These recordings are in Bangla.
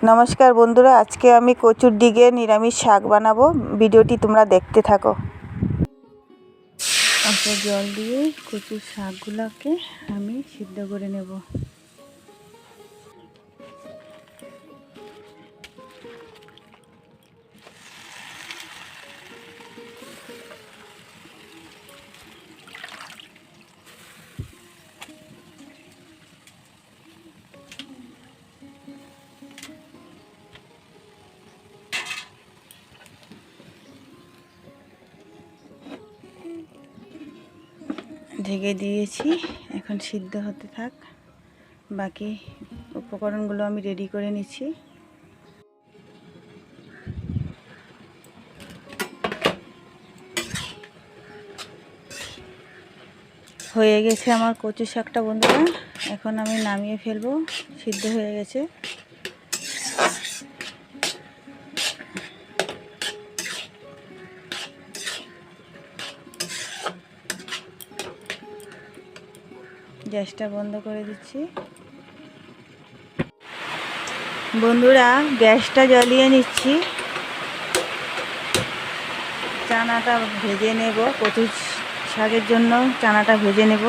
নমস্কার বন্ধুরা, আজকে আমি কচুর ডিগে নিরামিষ শাক বানাবো। ভিডিওটি তোমরা দেখতে থাকো। অল্প জল দিয়ে কচুর শাকগুলোকে আমি সিদ্ধ করে নেব। ঢেকে দিয়েছি, এখন সিদ্ধ হতে থাক। বাকি উপকরণগুলো আমি রেডি করে নিচ্ছি। হয়ে গেছে আমার কচু শাকটা বন্ধুরা, এখন আমি নামিয়ে ফেলবো। সিদ্ধ হয়ে গেছে। গ্যাসটা বন্ধ করে দিচ্ছি। বন্ধুরা, গ্যাসটা জ্বালিয়ে নিচ্ছি। চানাটা ভেজে নেব। কচু শাকের জন্য চানাটা ভেজে নেব।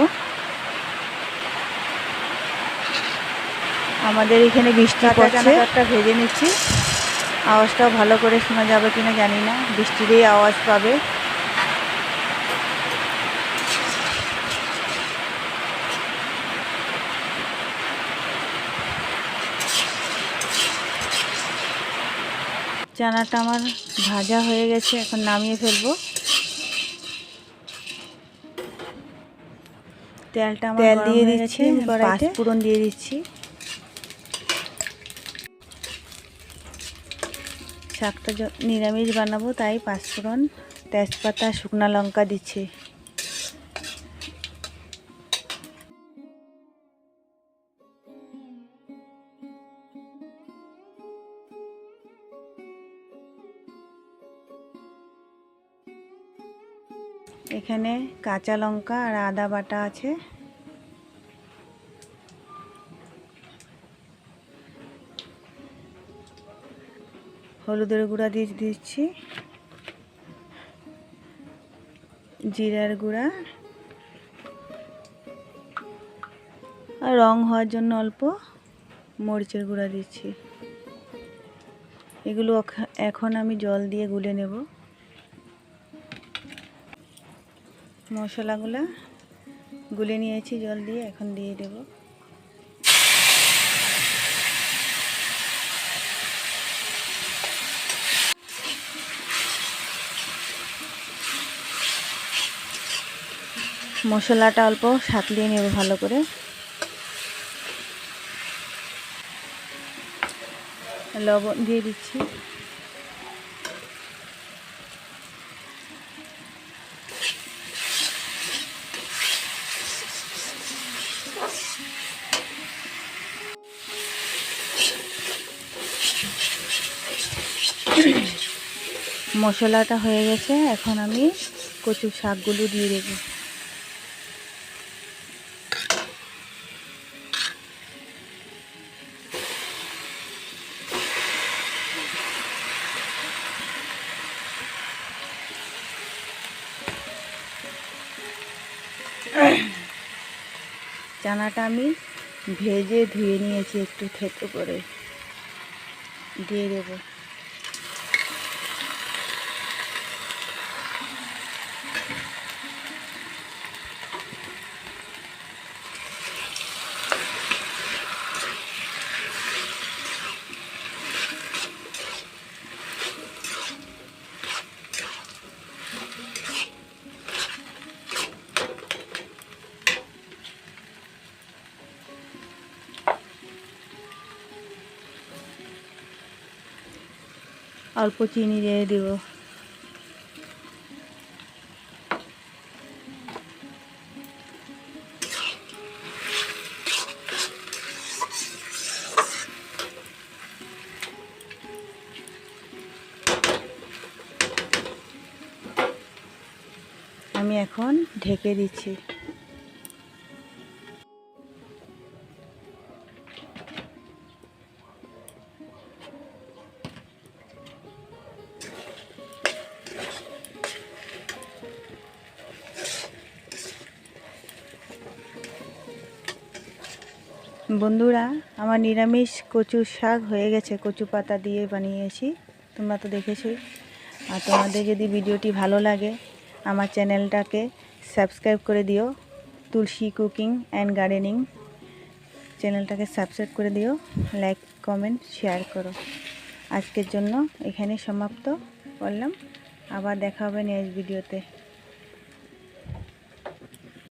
আমাদের এখানে বৃষ্টি পড়ছে। চানাটা ভেজে নিচ্ছি। আওয়াজটাও ভালো করে শোনা যাবে কিনা জানি না, বৃষ্টিরই আওয়াজ পাবে। চানাটা আমার ভাজা হয়ে গেছে, এখন নামিয়ে ফেলবো। তেল দিয়ে দিচ্ছি, পাঁচফোড়ন দিয়ে দিচ্ছি। শাকটা নিরামিষ বানাবো, তাই পাঁচফোড়ন, তেজপাতা, শুকনো লঙ্কা দিচ্ছি। এখানে কাঁচা লঙ্কা আর আদা বাটা আছে। হলুদের গুঁড়া দিয়ে দিচ্ছি, জিরার গুঁড়া, আর রং হওয়ার জন্য অল্প মরিচের গুঁড়া দিচ্ছি। এগুলো এখন আমি জল দিয়ে গুলে নেব। মশলাগুলো গুলে নিয়েছি জল দিয়ে, এখন দিয়ে দেব। মশলাটা অল্প সাঁতলিয়ে নেব ভালো করে। লবণ দিয়ে দিচ্ছি। মশলাটা হয়ে গেছে, এখন আমি কচু শাকগুলো দিয়ে দেব। চানাটা আমি ভেজে ধুয়ে নিয়েছি, একটু থেতো করে দিয়ে দেব। অল্প চিনি দিয়ে দেব। আমি এখন ঢেকে দিচ্ছি। বন্ধুরা, আমার নিরামিষ কচু শাক হয়ে গেছে, কচু পাতা দিয়ে বানিয়েছি, তোমরা তো দেখেছোই। আর তোমাদের যদি ভিডিওটি ভালো লাগে আমার চ্যানেলটাকে সাবস্ক্রাইব করে দিও। তুলসী কুকিং অ্যান্ড গার্ডেনিং চ্যানেলটাকে সাবস্ক্রাইব করে দিও, লাইক কমেন্ট শেয়ার করো। আজকের জন্য এখানে সমাপ্ত করলাম, আবার দেখা হবে নেক্সট ভিডিওতে।